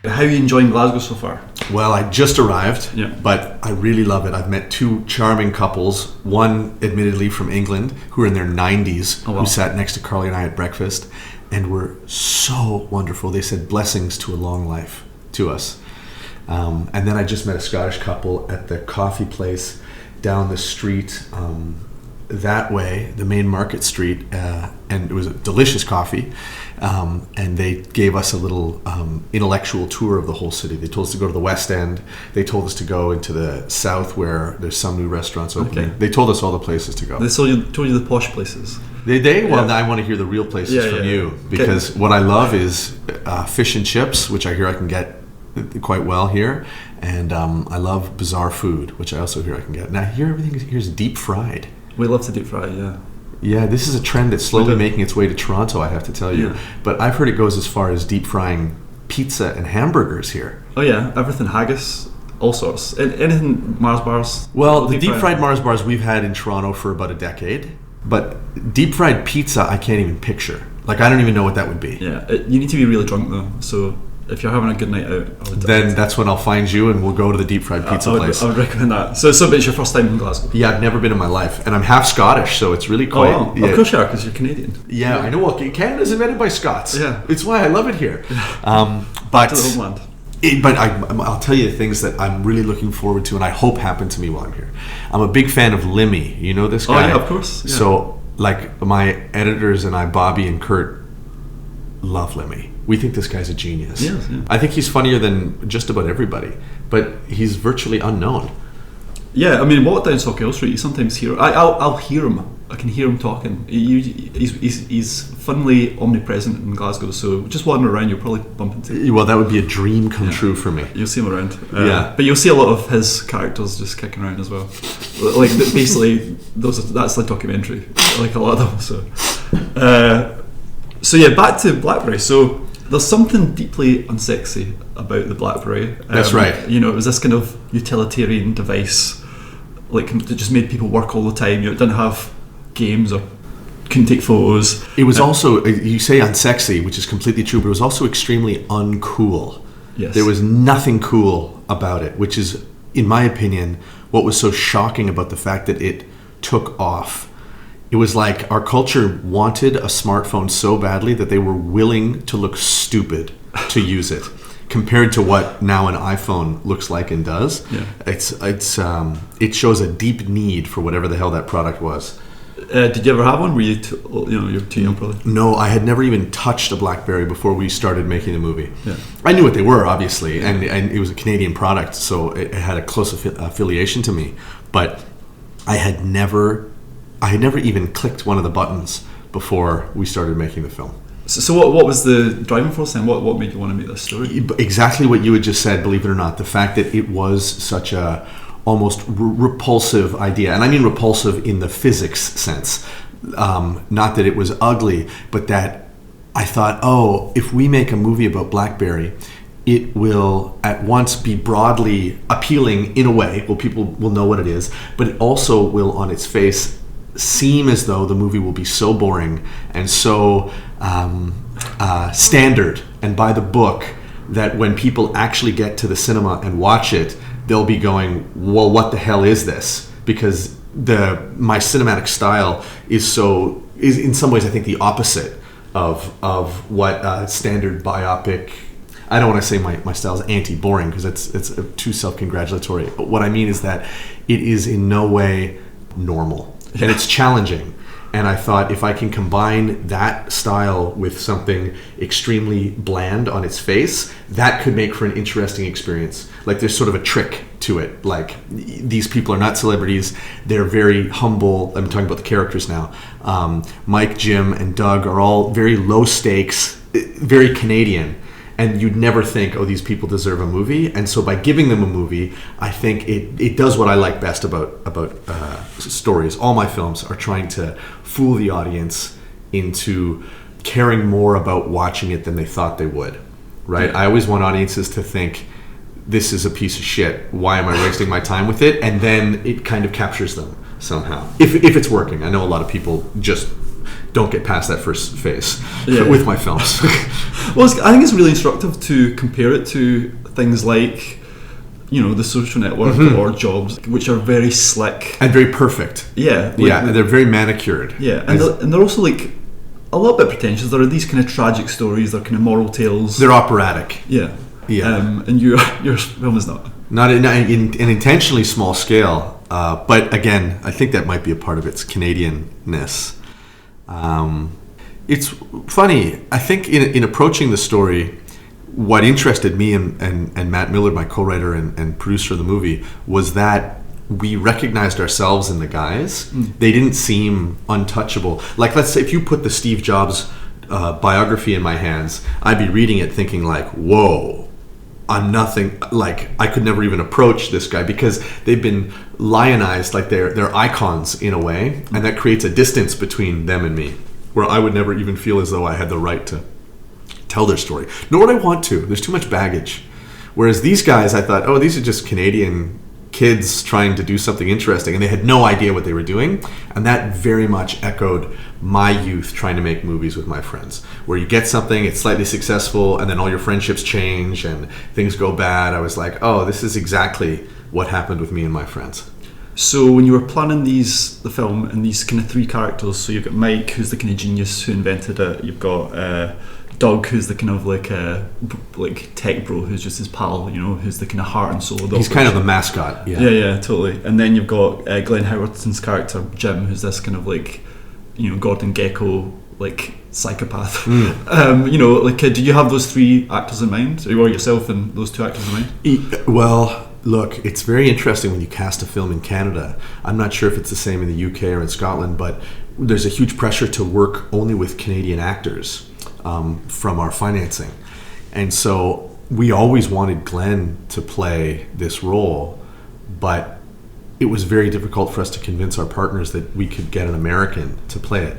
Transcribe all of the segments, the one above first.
How are you enjoying Glasgow so far? Well, I just arrived, Yeah. but I really love it. I've met two charming couples, one admittedly from England, who are in their 90s, Oh, wow. who sat next to Carly and I at breakfast, and were so wonderful. They said blessings to a long life to us. And then I just met a Scottish couple at the coffee place down the street that way, the main market street, and it was a delicious coffee. And they gave us a little intellectual tour of the whole city. They told us to go to the West End. They told us to go into the South where there's some new restaurants opening. Okay. They told us all the places to go. They told you the posh places. Well, Yeah. I want to hear the real places Yeah, from yeah, you, yeah. because what I love is fish and chips, which I hear I can get quite well here, and I love bizarre food, which I also hear I can get. And I hear everything here is deep fried. We love to deep fry, yeah. Yeah, this is a trend that's slowly making its way to Toronto, I have to tell you. Yeah. But I've heard it goes as far as deep frying pizza and hamburgers here. Oh yeah, everything haggis, all sorts. Anything Mars bars. Well, all the deep fried. fried Mars bars we've had in Toronto for about a decade, but deep fried pizza I can't even picture. Like, I don't even know what that would be. Yeah, you need to be really drunk though. So if you're having a good night out, Then that's when I'll find you and we'll go to the deep fried pizza place. I would recommend that. So it's your first time in Glasgow. Yeah, I've never been in my life, and I'm half Scottish, so it's really quite. Wow. Yeah, Of course you are, because you're Canadian. yeah, I know. Well, Canada's invented by Scots. Yeah. It's why I love it here. To the homeland. I'll tell you the things that I'm really looking forward to, and I hope happen to me while I'm here. I'm a big fan of Limmy. You know this guy? Oh yeah, of course. Yeah. So, like, my editors and I, Bobby and Kurt, love Limmy. We think this guy's a genius. Yes, yeah. I think he's funnier than just about everybody, but he's virtually unknown. Yeah, I mean, walk down Sockhill Street, you sometimes hear. I'll hear him. I can hear him talking. He's funnily omnipresent in Glasgow. So just wandering around, you'll probably bump into. Well, that would be a dream come true for me. You'll see him around. Yeah. But you'll see a lot of his characters just kicking around as well. Like basically, that's like documentary. Like a lot of them. So yeah, back to BlackBerry. So there's something deeply unsexy about the BlackBerry. That's right. You know, it was this kind of utilitarian device, like that just made people work all the time. You know, it didn't have games or couldn't take photos. It was also, you say unsexy, which is completely true, but it was also extremely uncool. Yes. There was nothing cool about it, which is, in my opinion, what was so shocking about the fact that it took off. It was like our culture wanted a smartphone so badly that they were willing to look stupid to use it, compared to what now an iPhone looks like and does. Yeah. It shows a deep need for whatever the hell that product was. Did you ever have one? Were you you're too young probably? No, I had never even touched a BlackBerry before we started making the movie. Yeah. I knew what they were, obviously, and it was a Canadian product, so it had a close affiliation to me. But I had never even clicked one of the buttons before we started making the film. So what was the driving force then? What made you want to make this story? Exactly what you had just said, believe it or not. The fact that it was such a almost repulsive idea, and I mean repulsive in the physics sense. Not that it was ugly, but that I thought, oh, if we make a movie about BlackBerry, it will at once be broadly appealing in a way. Well, people will know what it is, but it also will, on its face, seem as though the movie will be so boring and so standard and by the book that when people actually get to the cinema and watch it, they'll be going, well, what the hell is this? Because my cinematic style is in some ways, I think, the opposite of what standard biopic. I don't want to say my style is anti-boring because it's too self-congratulatory. But what I mean is that it is in no way normal. And it's challenging. And I thought, if I can combine that style with something extremely bland on its face, that could make for an interesting experience. Like, there's sort of a trick to it. Like, these people are not celebrities. They're very humble. I'm talking about the characters now. Mike, Jim, and Doug are all very low stakes, very Canadian. And you'd never think, oh, these people deserve a movie. And so by giving them a movie, I think it does what I like best about stories. All my films are trying to fool the audience into caring more about watching it than they thought they would, right? I always want audiences to think, this is a piece of shit. Why am I wasting my time with it? And then it kind of captures them somehow. If it's working. I know a lot of people just don't get past that first phase with my films. Well, I think it's really instructive to compare it to things like, The Social Network or Jobs, which are very slick and very perfect. Yeah, they're very manicured. Yeah, and they're also like a little bit pretentious. There are these kind of tragic stories. They're kind of moral tales. They're operatic. Yeah. And your film is not. Not in an intentionally small scale, but again, I think that might be a part of its Canadianness. It's funny. I think in approaching the story, what interested me and Matt Miller, my co-writer and producer of the movie, was that we recognized ourselves in the guys. They didn't seem untouchable. Like, let's say if you put the Steve Jobs biography in my hands, I'd be reading it thinking like, whoa, I'm nothing, like I could never even approach this guy, because they've been lionized, like they're icons in a way, and that creates a distance between them and me, where I would never even feel as though I had the right to tell their story, nor would I want to. There's too much baggage. Whereas these guys, I thought, oh, these are just Canadian kids trying to do something interesting, and they had no idea what they were doing, and that very much echoed my youth trying to make movies with my friends, where you get something, it's slightly successful, and then all your friendships change and things go bad. I was like, oh, this is exactly what happened with me and my friends. So when you were planning the film and these kind of three characters, so you've got Mike, who's the kind of genius who invented it, you've got Doug, who's the kind of like tech bro, who's just his pal, who's the kind of heart and soul of the He's operation. kind of the mascot. Yeah, totally. And then you've got Glenn Howerton's character Jim, who's this kind of like, Gordon Gekko, like psychopath. Do you have those three actors in mind, or yourself and those two actors in mind? Well, look, it's very interesting when you cast a film in Canada. I'm not sure if it's the same in the UK or in Scotland, but there's a huge pressure to work only with Canadian actors from our financing. And so we always wanted Glenn to play this role, but it was very difficult for us to convince our partners that we could get an American to play it.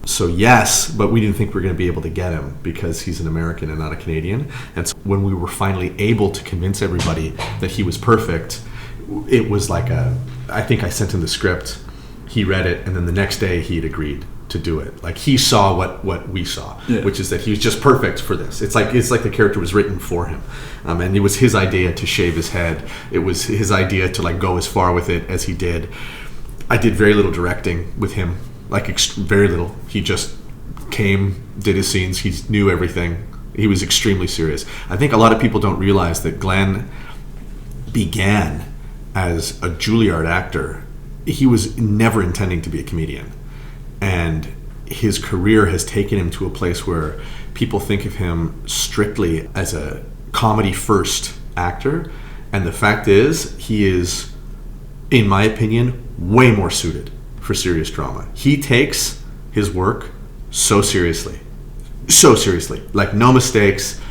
So yes, but we didn't think we were going to be able to get him because he's an American and not a Canadian. And so when we were finally able to convince everybody that he was perfect, it was like I think I sent him the script, he read it, and then the next day he had agreed to do it. Like, he saw what we saw, which is that he was just perfect for this. It's like the character was written for him, and it was his idea to shave his head. It was his idea to like go as far with it as he did. I did very little directing with him, very little. He just came, did his scenes. He knew everything. He was extremely serious. I think a lot of people don't realize that Glenn began as a Juilliard actor. He was never intending to be a comedian. And his career has taken him to a place where people think of him strictly as a comedy-first actor. And the fact is, he is, in my opinion, way more suited for serious drama. He takes his work so seriously. Like, no mistakes,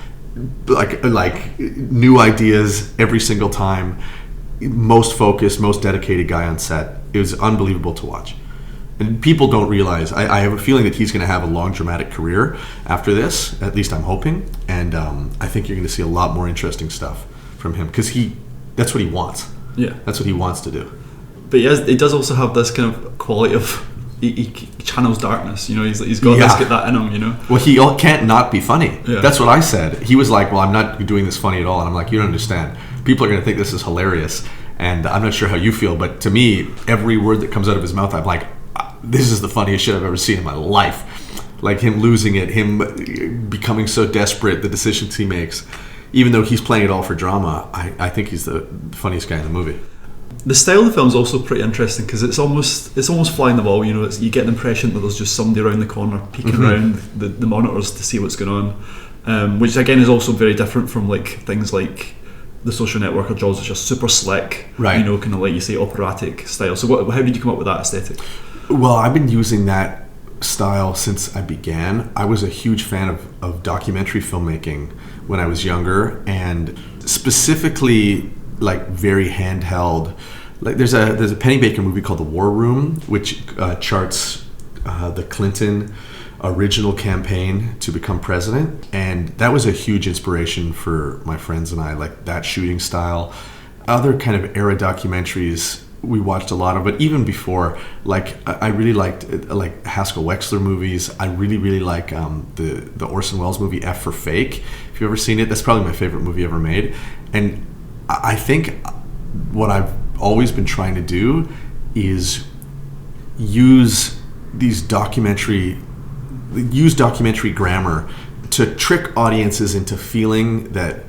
like new ideas every single time. Most focused, most dedicated guy on set. It was unbelievable to watch. And people don't realize, I have a feeling that he's going to have a long dramatic career after this, at least I'm hoping, and I think you're going to see a lot more interesting stuff from him, because that's what he wants. Yeah. That's what he wants to do. But he does also have this kind of quality of, he channels darkness, he's got that in him, Well, he can't not be funny. Yeah. That's what I said. He was like, well, I'm not doing this funny at all, and I'm like, you don't understand. People are going to think this is hilarious, and I'm not sure how you feel, but to me, every word that comes out of his mouth, I'm like, this is the funniest shit I've ever seen in my life. Like, him losing it, him becoming so desperate, the decisions he makes. Even though he's playing it all for drama, I think he's the funniest guy in the movie. The style of the film is also pretty interesting, because it's almost flying the wall. You get the impression that there's just somebody around the corner peeking around the monitors to see what's going on, which again is also very different from like things like The Social Network or Jaws, which are super slick, right? Kind of like you say, operatic style. So how did you come up with that aesthetic? Well, I've been using that style since I began. I was a huge fan of documentary filmmaking when I was younger, and specifically like very handheld. Like there's a Penny Baker movie called The War Room, which charts the Clinton original campaign to become president, and that was a huge inspiration for my friends and I, like that shooting style. Other kind of era documentaries we watched a lot of. But even before, like I really liked like Haskell Wexler movies. I really like the Orson Welles movie F for Fake. If you've ever seen it, that's probably my favorite movie ever made. And I think what I've always been trying to do is use documentary grammar to trick audiences into feeling that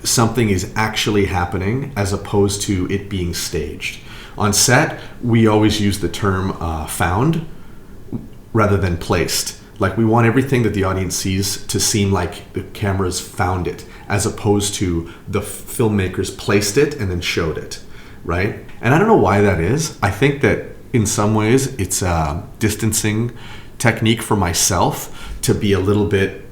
something is actually happening as opposed to it being staged. On set, we always use the term found rather than placed. Like, we want everything that the audience sees to seem like the cameras found it, as opposed to the filmmakers placed it and then showed it, right? And I don't know why that is. I think that in some ways it's a distancing technique for myself to be a little bit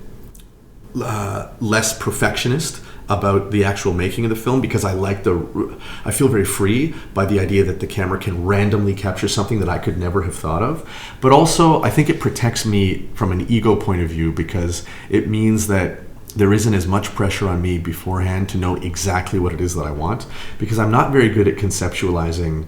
less perfectionist about the actual making of the film, because I feel very free by the idea that the camera can randomly capture something that I could never have thought of. But also, I think it protects me from an ego point of view, because it means that there isn't as much pressure on me beforehand to know exactly what it is that I want, because I'm not very good at conceptualizing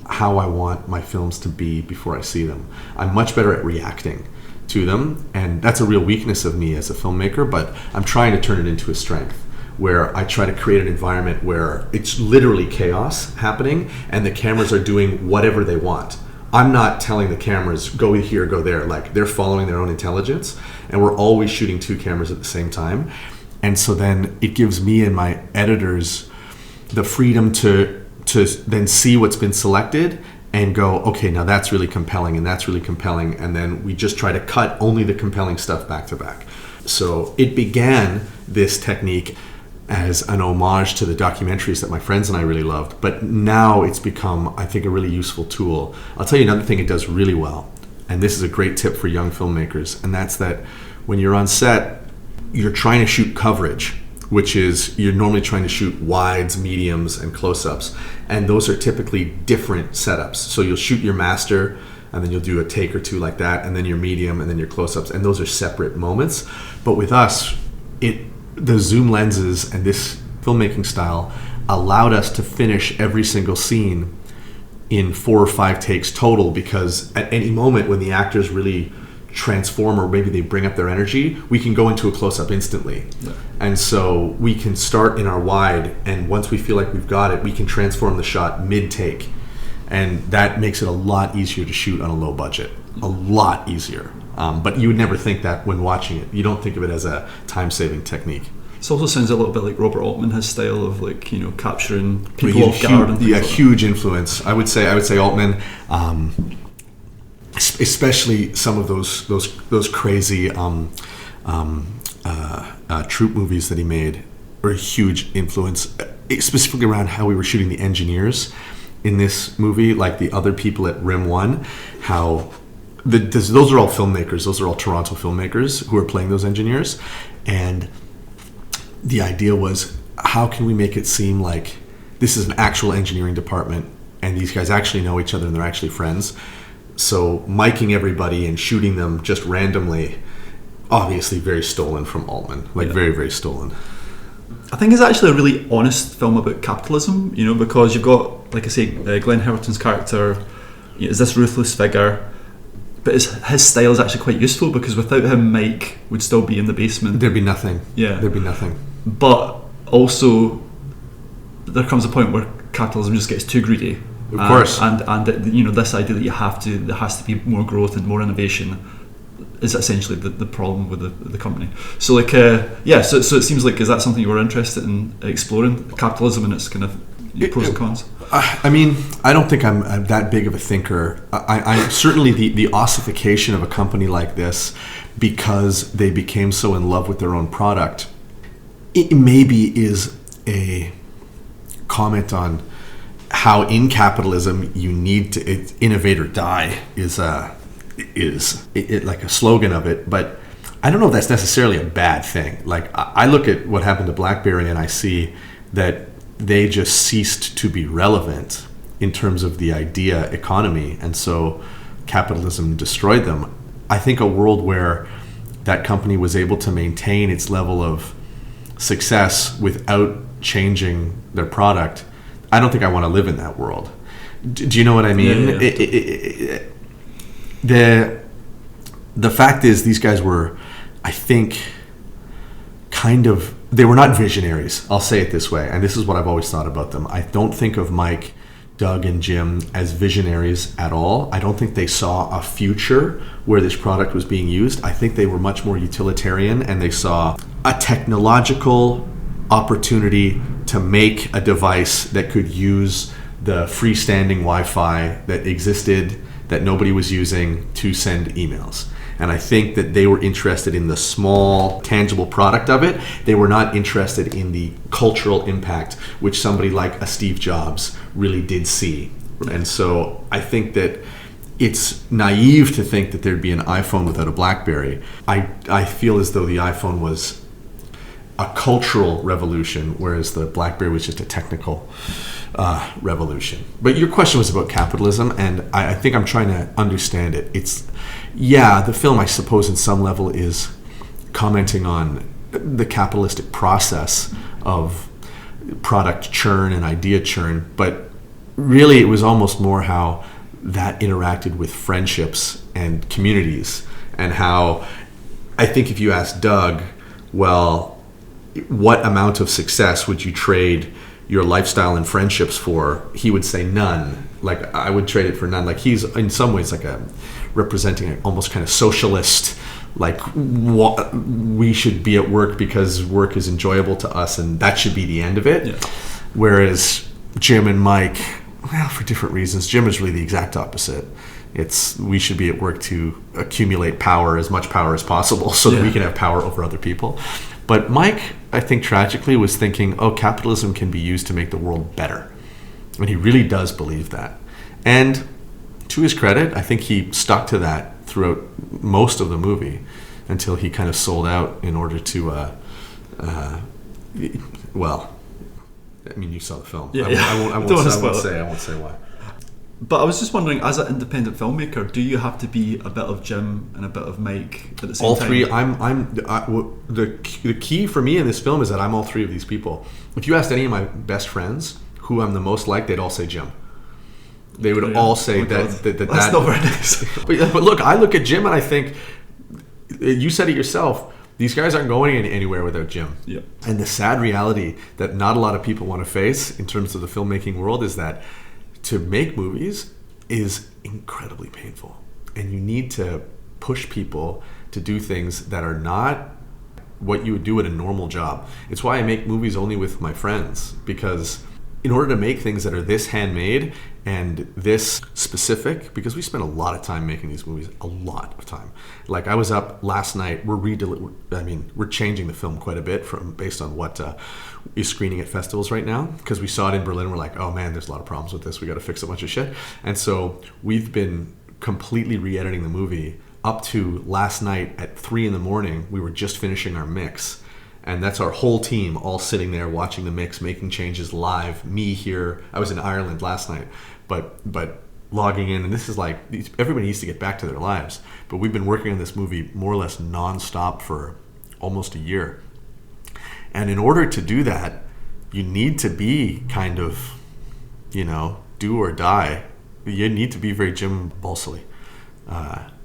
how I want my films to be before I see them. I'm much better at reacting to them, and that's a real weakness of me as a filmmaker, but I'm trying to turn it into a strength, where I try to create an environment where it's literally chaos happening and the cameras are doing whatever they want. I'm not telling the cameras, go here, go there. Like, they're following their own intelligence, and we're always shooting two cameras at the same time. And so then it gives me and my editors the freedom to then see what's been selected and go, okay, now that's really compelling and that's really compelling. And then we just try to cut only the compelling stuff back to back. So it began, this technique, as an homage to the documentaries that my friends and I really loved. But now it's become, I think, a really useful tool. I'll tell you another thing it does really well, and this is a great tip for young filmmakers, and that's that when you're on set, you're trying to shoot coverage, which is, you're normally trying to shoot wides, mediums, and close-ups. And those are typically different setups. So you'll shoot your master, and then you'll do a take or two like that, and then your medium, and then your close-ups, and those are separate moments. But with us, the zoom lenses and this filmmaking style allowed us to finish every single scene in 4 or 5 takes total, because at any moment when the actors really transform, or maybe they bring up their energy, we can go into a close-up instantly. Yeah. And so we can start in our wide, and once we feel like we've got it, we can transform the shot mid-take, and that makes it a lot easier to shoot on a low budget. A lot easier. But you would never think that when watching it. You don't think of it as a time-saving technique. It also sounds a little bit like Robert Altman, his style of, like, you know, capturing people off guard. And yeah, huge influence. I would say Altman, especially some of those crazy troop movies that he made, are a huge influence, specifically around how we were shooting the engineers in this movie, like the other people at Rim 1, how those are all filmmakers, those are all Toronto filmmakers who are playing those engineers. And the idea was, how can we make it seem like this is an actual engineering department and these guys actually know each other and they're actually friends? So miking everybody and shooting them just randomly, obviously very stolen from Altman, like very, very stolen. I think it's actually a really honest film about capitalism, you know, because you've got, like I say, Glenn Howerton's character, you know, is this ruthless figure, but his style is actually quite useful, because without him, Mike would still be in the basement. There'd be nothing. Yeah. There'd be nothing. But also, there comes a point where capitalism just gets too greedy. Of course. And you know, this idea that there has to be more growth and more innovation is essentially the problem with the company. So like, so it seems like, is that something you were interested in exploring, capitalism and its kind of pros and cons? I mean, I don't think I'm that big of a thinker. I certainly the ossification of a company like this, because they became so in love with their own product, it maybe is a comment on how in capitalism you need to innovate or die is like a slogan of it. But I don't know if that's necessarily a bad thing. Like, I look at what happened to BlackBerry and I see that they just ceased to be relevant in terms of the idea economy, and so capitalism destroyed them. I think a world where that company was able to maintain its level of success without changing their product, I don't think I want to live in that world. Do you know what I mean? The fact is, these guys were, I think, they were not visionaries. I'll say it this way, and this is what I've always thought about them. I don't think of Mike, Doug, and Jim as visionaries at all. I don't think they saw a future where this product was being used. I think they were much more utilitarian, and they saw a technological opportunity to make a device that could use the freestanding Wi-Fi that existed, that nobody was using, to send emails. And I think that they were interested in the small, tangible product of it. They were not interested in the cultural impact, which somebody like a Steve Jobs really did see. And so I think that it's naive to think that there'd be an iPhone without a BlackBerry. I feel as though the iPhone was a cultural revolution, whereas the BlackBerry was just a technical revolution. But your question was about capitalism, and I think I'm trying to understand it. The film, I suppose, in some level is commenting on the capitalistic process of product churn and idea churn, but really it was almost more how that interacted with friendships and communities, and how, I think if you ask Doug, well, what amount of success would you trade your lifestyle and friendships for? He would say none. Like, I would trade it for none. Like, he's in some ways like representing an almost kind of socialist, like, we should be at work because work is enjoyable to us and that should be the end of it. Yeah. Whereas Jim and Mike, well, for different reasons, Jim is really the exact opposite. We should be at work to accumulate power, as much power as possible, so that we can have power over other people. But Mike, I think tragically, was thinking, capitalism can be used to make the world better. And he really does believe that. And to his credit, I think he stuck to that throughout most of the movie until he kind of sold out in order to, you saw the film. I won't say why. But I was just wondering, as an independent filmmaker, do you have to be a bit of Jim and a bit of Mike at the same time? All three. The key for me in this film is that I'm all three of these people. If you asked any of my best friends who I'm the most like, they'd all say Jim. They would all say that. That's not very nice. But look, I look at Jim and I think, you said it yourself, these guys aren't going anywhere without Jim. Yeah. And the sad reality that not a lot of people want to face in terms of the filmmaking world is that to make movies is incredibly painful, and you need to push people to do things that are not what you would do at a normal job. It's why I make movies only with my friends, because in order to make things that are this handmade and this specific, because we spend a lot of time making these movies, a lot of time. Like, I was up last night, we're changing the film quite a bit based on what is screening at festivals right now, because we saw it in Berlin. We're like, oh man, there's a lot of problems with this. We got to fix a bunch of shit. And so we've been completely re-editing the movie up to last night at 3 a.m. We were just finishing our mix. And that's our whole team all sitting there watching the mix, making changes live. Me here, I was in Ireland last night, but logging in, and this is like, everybody needs to get back to their lives. But we've been working on this movie more or less nonstop for almost a year. And in order to do that, you need to be kind of, do or die. You need to be very Jim Balsley.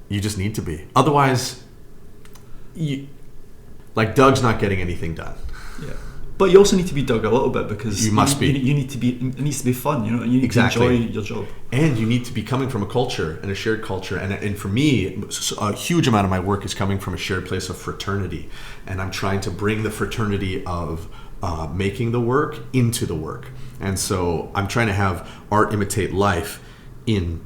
You just need to be. Otherwise, like, Doug's not getting anything done. Yeah, but you also need to be Doug a little bit, because you must be. You need to be. It needs to be fun, and you need to enjoy your job. And you need to be coming from a culture and a shared culture. And for me, a huge amount of my work is coming from a shared place of fraternity, and I'm trying to bring the fraternity of making the work into the work. And so I'm trying to have art imitate life in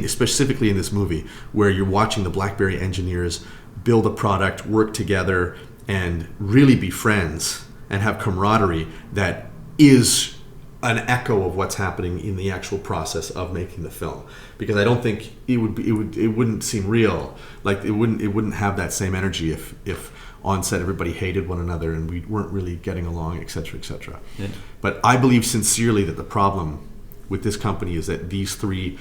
specifically in this movie, where you're watching the BlackBerry engineers build a product, work together, and really be friends and have camaraderie that is an echo of what's happening in the actual process of making the film. Because I don't think it wouldn't seem real. Like, it wouldn't have that same energy if on set everybody hated one another and we weren't really getting along, etc., etc. Yeah. But I believe sincerely that the problem with this company is that these three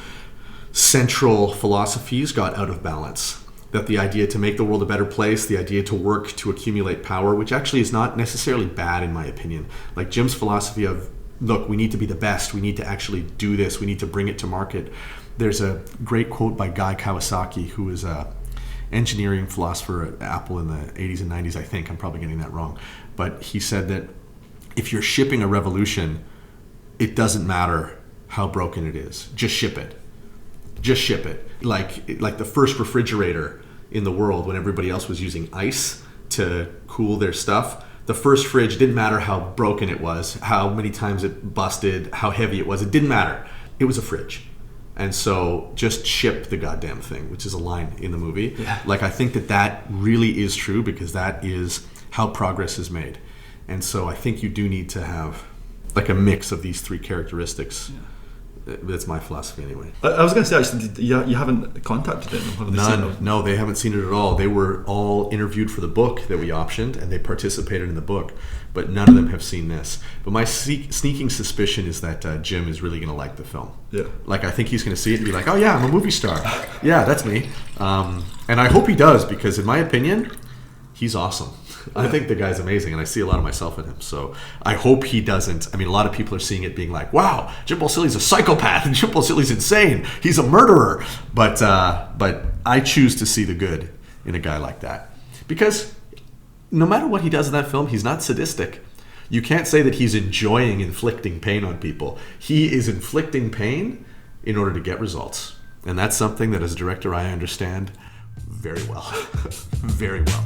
central philosophies got out of balance. That the idea to make the world a better place, the idea to work to accumulate power, which actually is not necessarily bad in my opinion. Like, Jim's philosophy of look, we need to be the best. We need to actually do this. We need to bring it to market. There's a great quote by Guy Kawasaki, who is a engineering philosopher at Apple in the 80s and 90s, I think. I'm probably getting that wrong. But he said that if you're shipping a revolution, it doesn't matter how broken it is. Just ship it. Just ship it. Like the first refrigerator in the world, when everybody else was using ice to cool their stuff, the first fridge didn't matter how broken it was, how many times it busted, how heavy it was. It didn't matter. It was a fridge. And so just ship the goddamn thing, which is a line in the movie. Yeah. Like, I think that really is true, because that is how progress is made. And so I think you do need to have like a mix of these three characteristics. Yeah. That's my philosophy anyway. I was going to say, actually, you haven't contacted them? Have they seen them? No, they haven't seen it at all. They were all interviewed for the book that we optioned, and they participated in the book, but none of them have seen this. But my sneaking suspicion is that Jim is really going to like the film. Yeah. Like, I think he's going to see it and be like, oh yeah, I'm a movie star. Yeah, that's me. And I hope he does, because in my opinion, he's awesome. I think the guy's amazing, and I see a lot of myself in him. So I hope he doesn't. I mean, a lot of people are seeing it being like, wow, Jim Balsilli's a psychopath, and Jim Balsilli's insane. He's a murderer. But I choose to see the good in a guy like that. Because no matter what he does in that film, he's not sadistic. You can't say that he's enjoying inflicting pain on people. He is inflicting pain in order to get results. And that's something that as a director I understand very well. Very well.